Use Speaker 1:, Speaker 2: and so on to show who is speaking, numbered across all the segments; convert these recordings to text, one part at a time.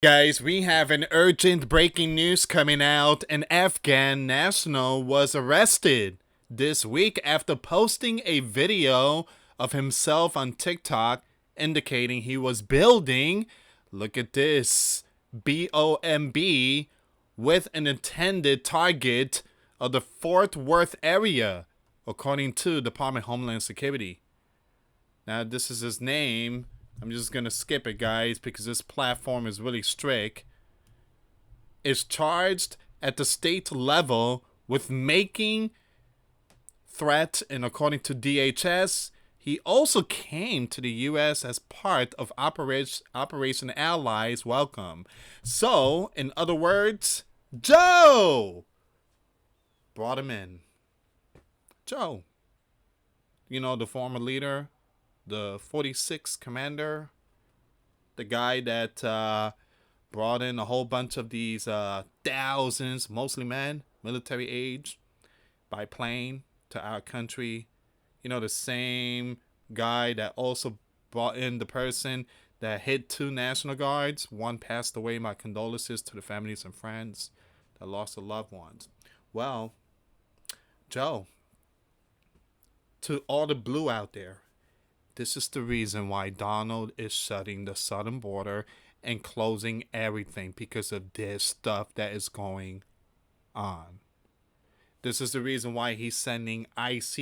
Speaker 1: Guys, we have an urgent breaking news coming out. An Afghan national was arrested this week after posting a video of himself on TikTok indicating he was building, look at this, BOMB with an intended target of the Fort Worth area, according to Department of Homeland Security. Now, this is his name. I'm just going to skip it, guys, because this platform is really strict. Is charged at the state level with making threat, and according to DHS, he also came to the U.S. as part of Operation Allies Welcome. So, in other words, Joe brought him in. Joe, you know, the former leader, the 46th commander, the guy that brought in a whole bunch of these thousands, mostly men, military age, by plane to our country. You know, the same guy that also brought in the person that hit 2 National Guards. One passed away. My condolences to the families and friends that lost their loved ones. Well, Joe, to all the blue out there, this is the reason why Donald is shutting the southern border and closing everything, because of this stuff that is going on. This is the reason why he's sending ICE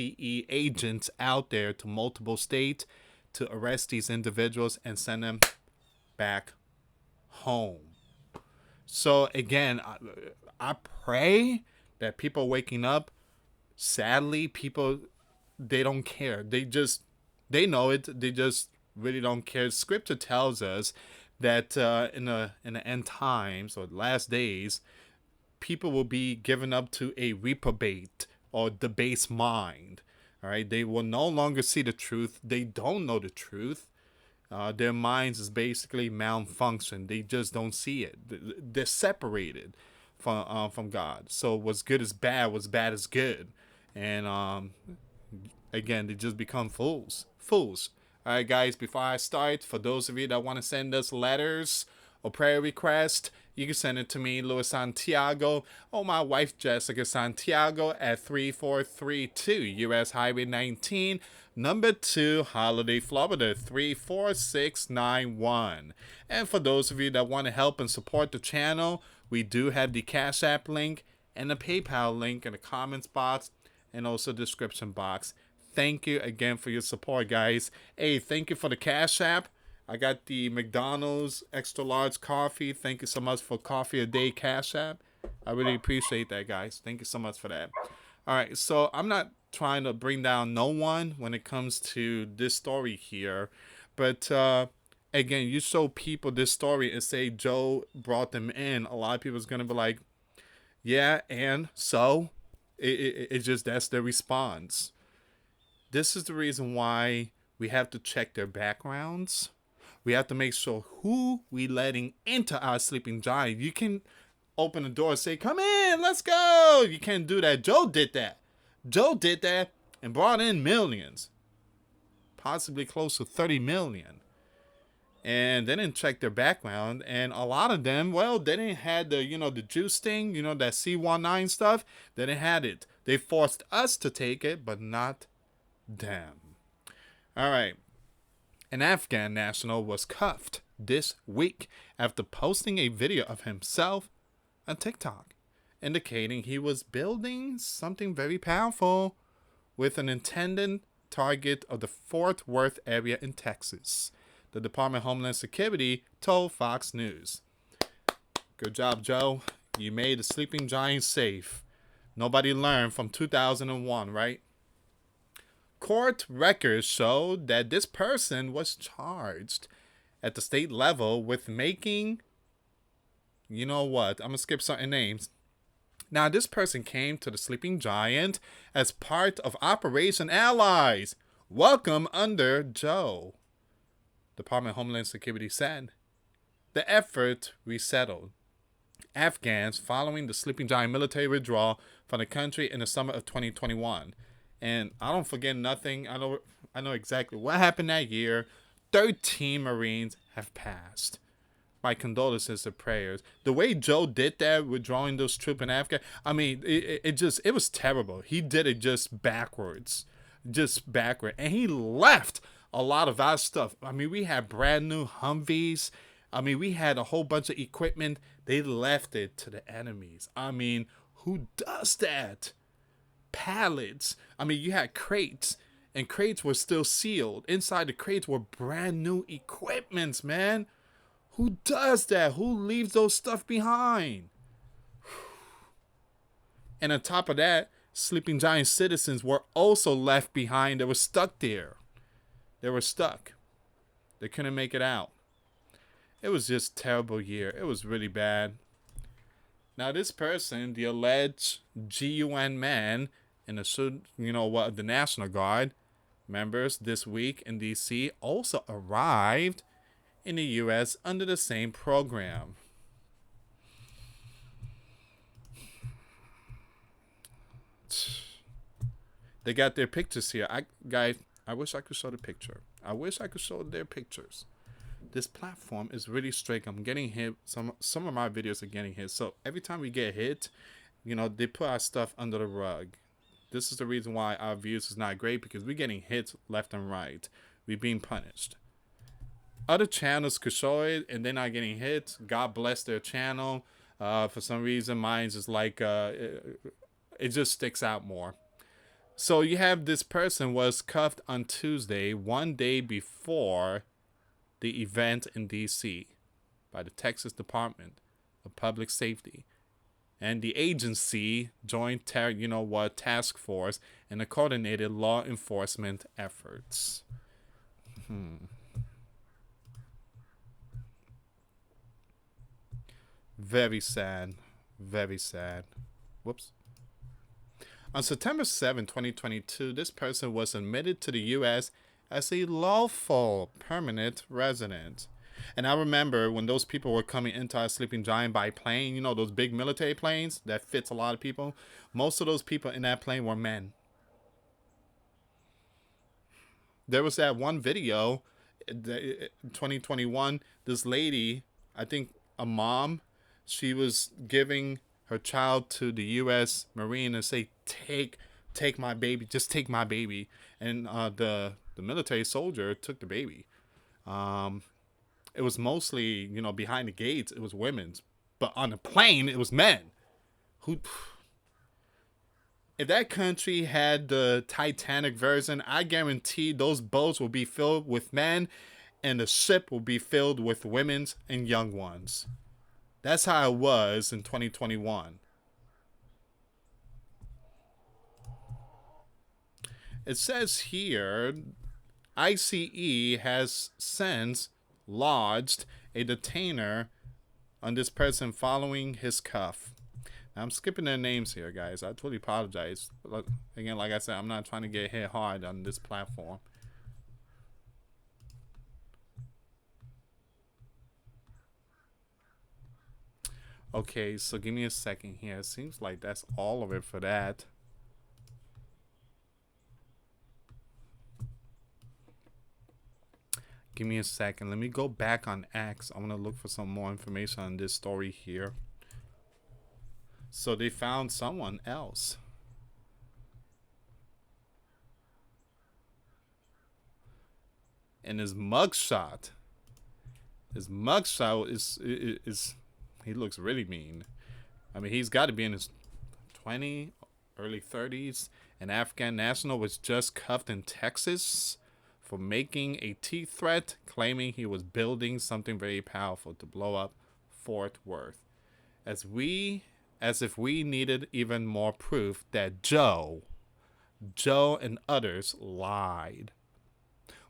Speaker 1: agents out there to multiple states to arrest these individuals and send them back home. So again, I pray that people are waking up. Sadly, people, they don't care. They know it. They just really don't care. Scripture tells us that in the end times, or last days, people will be given up to a reprobate or debased mind. All right, they will no longer see the truth. They don't know the truth. Their minds is basically malfunction. They just don't see it. They're separated from God. So what's good is bad. What's bad is good. And again, they just become fools. All right, guys, before I start, for those of you that want to send us letters or prayer requests, you can send it to me, US Santiago, or my wife, Jessica Santiago, at 3432 US Highway 19, number 2, Holiday, Florida, 34691. And for those of you that want to help and support the channel, we do have the Cash App link and the PayPal link in the comments box and also description box. Thank you again for your support, guys. Hey, thank you for the Cash App. I got the McDonald's extra large coffee. Thank you so much for coffee a day Cash App. I really appreciate that, guys. Thank you so much for that. All right, so I'm not trying to bring down no one when it comes to this story here. But again, you show people this story and say Joe brought them in. A lot of people is going to be like, yeah, and so? It's just that's their response. This is the reason why we have to check their backgrounds. We have to make sure who we letting into our sleeping giant. You can open the door and say, come in, let's go. You can't do that. Joe did that. Joe did that and brought in millions. Possibly close to 30 million. And they didn't check their background. And a lot of them, well, they didn't have the, the juice thing, that C19 stuff. They didn't have it. They forced us to take it, but not them. All right. An Afghan national was cuffed this week after posting a video of himself on TikTok, indicating he was building something very powerful with an intended target of the Fort Worth area in Texas. The Department of Homeland Security told Fox News. Good job, Joe. You made the sleeping giant safe. Nobody learned from 2001, right? Court records show that this person was charged at the state level with making, you know what, I'm going to skip certain names. Now, this person came to the sleeping giant as part of Operation Allies. Welcome under Joe. Department of Homeland Security said. The effort resettled Afghans following the sleeping giant military withdrawal from the country in the summer of 2021. And I don't forget nothing. I know exactly what happened that year. 13 Marines have passed. My condolences and prayers. The way Joe did that, withdrawing those troops in Africa, I mean, it was terrible. He did it just backwards, and he left a lot of our stuff. I mean, we had brand new Humvees. I mean, we had a whole bunch of equipment. They left it to the enemies. I mean, who does that? Pallets. I mean, you had crates, and crates were still sealed. Inside the crates were brand new equipments, man. Who does that? Who leaves those stuff behind? And on top of that, Sleeping Giant citizens were also left behind. They were stuck there. They were stuck. They couldn't make it out. It was just a terrible year. It was really bad. Now this person, the alleged GUN man in the National Guard members this week in DC also arrived in the US under the same program. They got their pictures here. I wish I could show the picture. I wish I could show their pictures. This platform is really strict. I'm getting hit. Some of my videos are getting hit. So every time we get hit, they put our stuff under the rug. This is the reason why our views is not great, because we're getting hit left and right. We're being punished. Other channels could show it and they're not getting hit. God bless their channel. For some reason, mine's is like it just sticks out more. So you have this person was cuffed on Tuesday, one day before the event in DC by the Texas Department of Public Safety. And the agency joined task force and the coordinated law enforcement efforts. Very sad. Very sad. Whoops. On September 7, 2022, this person was admitted to the U.S. as a lawful permanent resident. And I remember when those people were coming into our Sleeping Giant by plane, those big military planes that fits a lot of people. Most of those people in that plane were men. There was that one video, in 2021, this lady, I think a mom, she was giving her child to the U.S. Marine and say, take my baby, just take my baby. And the military soldier took the baby. It was mostly, behind the gates, it was women's. But on the plane, it was men. If that country had the Titanic version, I guarantee those boats will be filled with men and the ship will be filled with women and young ones. That's how it was in 2021. It says here, ICE has since lodged a detainer on this person following his cuff. Now, I'm skipping their names here, guys. I totally apologize. Again, like I said, I'm not trying to get hit hard on this platform. Okay, so give me a second here. It seems like that's all of it for that. Give me a second. Let me go back on X. I want to look for some more information on this story here. So they found someone else. And his mugshot is he looks really mean. I mean, he's got to be in his 20s, early 30s. An Afghan national was just cuffed in Texas for making a T threat, claiming he was building something very powerful to blow up Fort Worth. As if we needed even more proof that Joe and others lied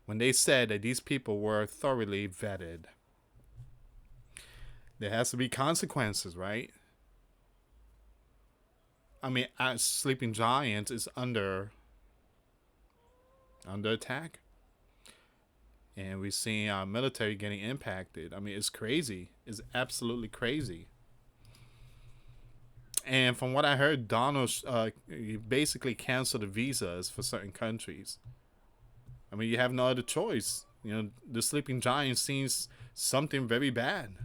Speaker 1: when they said that these people were thoroughly vetted. There has to be consequences, right? I mean, Sleeping Giant is under attack. And we're seeing our military getting impacted. I mean, it's crazy. It's absolutely crazy. And from what I heard, Donald basically canceled the visas for certain countries. I mean, you have no other choice. The Sleeping Giant sees something very bad.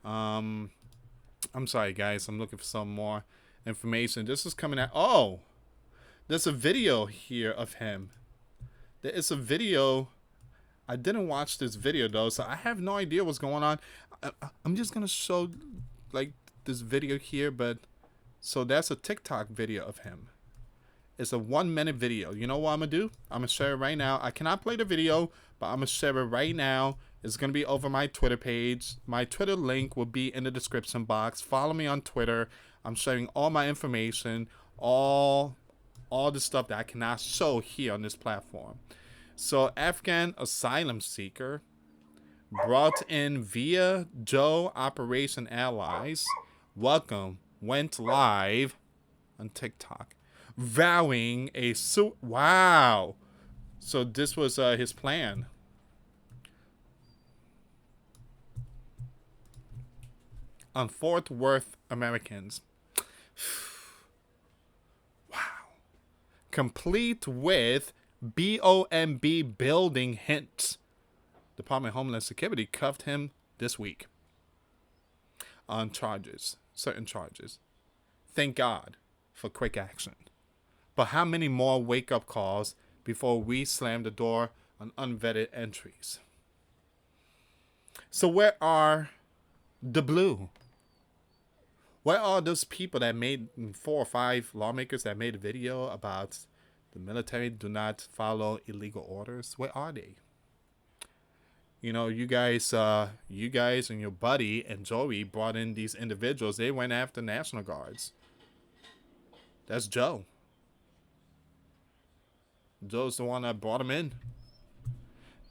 Speaker 1: Um, I'm sorry, guys. I'm looking for some more information. This is coming out. Oh, there's a video here of him. There is a video. I didn't watch this video though, so I have no idea what's going on. I'm just gonna show like this video here, but so that's a TikTok video of him. It's a 1-minute video. You know what I'm gonna do? I'm gonna share it right now. I cannot play the video, but I'm gonna share it right now. It's gonna be over my Twitter page. My Twitter link will be in the description box. Follow me on Twitter. I'm sharing all my information, all the stuff that I cannot show here on this platform. So, Afghan asylum seeker brought in via Joe Operation Allies. Welcome. Went live on TikTok, vowing a wow. So this was his plan. On Fort Worth Americans. Wow. Complete with BOMB building hints. Department of Homeland Security cuffed him this week on charges, certain charges. Thank God for quick action. But how many more wake-up calls before we slam the door on unvetted entries? So where are the blue? Where are those people that made 4 or 5 lawmakers that made a video about the military do not follow illegal orders? Where are they? You know, you guys and your buddy and Joey brought in these individuals. They went after National Guards. That's Joe. Joe's the one that brought them in.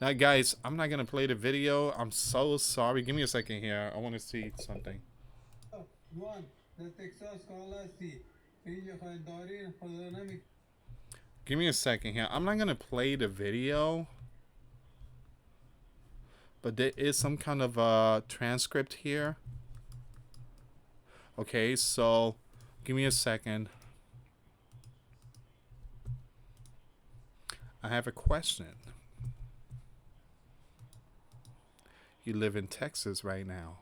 Speaker 1: Now, guys, I'm not going to play the video. I'm so sorry. Give me a second here. I want to see something. Give me a second here. I'm not going to play the video. But there is some kind of a transcript here. Okay, so give me a second. I have a question. You live in Texas right now.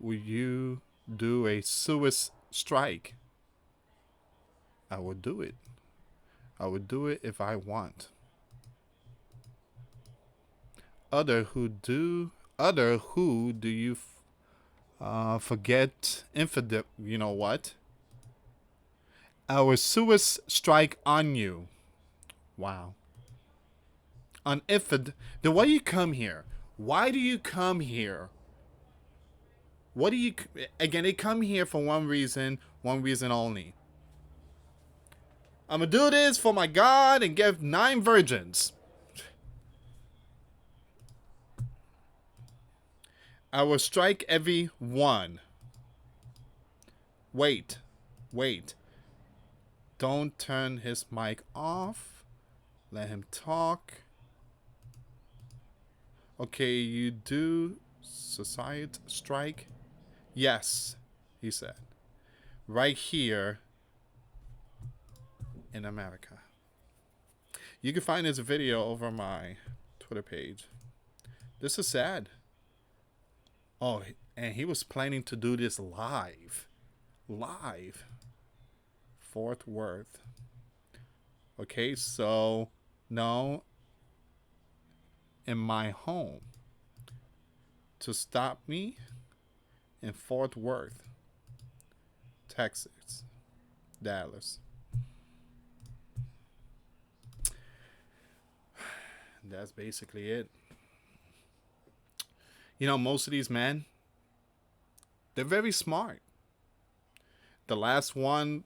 Speaker 1: Will you do a suicide strike? I would do it. I would do it if I want. Who do you forget infidel? You know what? Our suicide strike on you. Wow. On infidel. Then why do you come here? Why do you come here? What do you... Again, they come here for one reason only. I'm gonna do this for my God and give 9 virgins. I will strike every one. Wait. Don't turn his mic off. Let him talk. Okay, you do suicide strike? Yes, he said. Right here in America. You can find this video over my Twitter page. This is sad. Oh, and he was planning to do this live. Fort Worth. Okay, so no, in my home to stop me in Fort Worth, Texas, Dallas. That's basically it. You know, most of these men, they're very smart. The last one,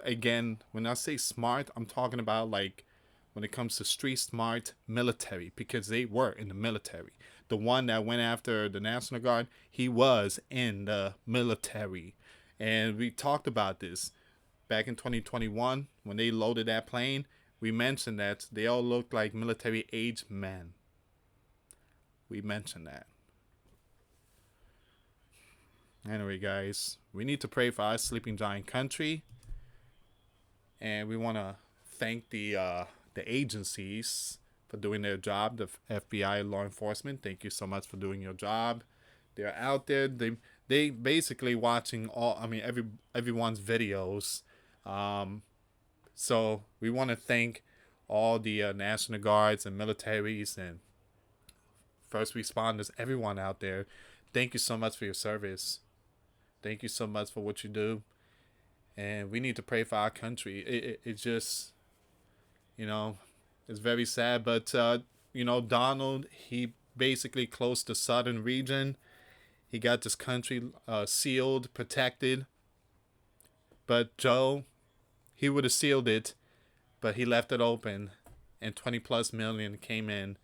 Speaker 1: again, when I say smart, I'm talking about like when it comes to street smart military, because they were in the military. The one that went after the National Guard, he was in the military. And we talked about this back in 2021 when they loaded that plane. We mentioned that they all looked like military age men. We mentioned that. Anyway, guys, we need to pray for our sleeping giant country, and we want to thank the agencies for doing their job. The FBI, law enforcement, thank you so much for doing your job. They're out there. They basically watching everyone's videos. So we want to thank all the National Guards and militaries and first responders, everyone out there. Thank you so much for your service. Thank you so much for what you do. And we need to pray for our country. It just, it's very sad. But, Donald, he basically closed the southern region. He got this country sealed, protected. But Joe, he would have sealed it, but he left it open. And 20 plus million came in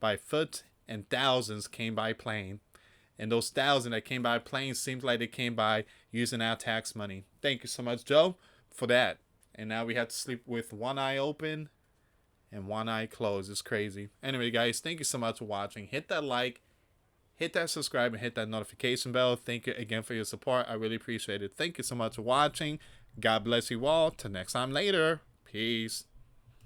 Speaker 1: by foot and thousands came by plane. And those thousands that came by plane seems like they came by using our tax money. Thank you so much, Joe, for that. And now we have to sleep with one eye open and one eye closed. It's crazy. Anyway, guys, thank you so much for watching. Hit that like, hit that subscribe, and hit that notification bell. Thank you again for your support. I really appreciate it. Thank you so much for watching. God bless you all. Till next time later. Peace.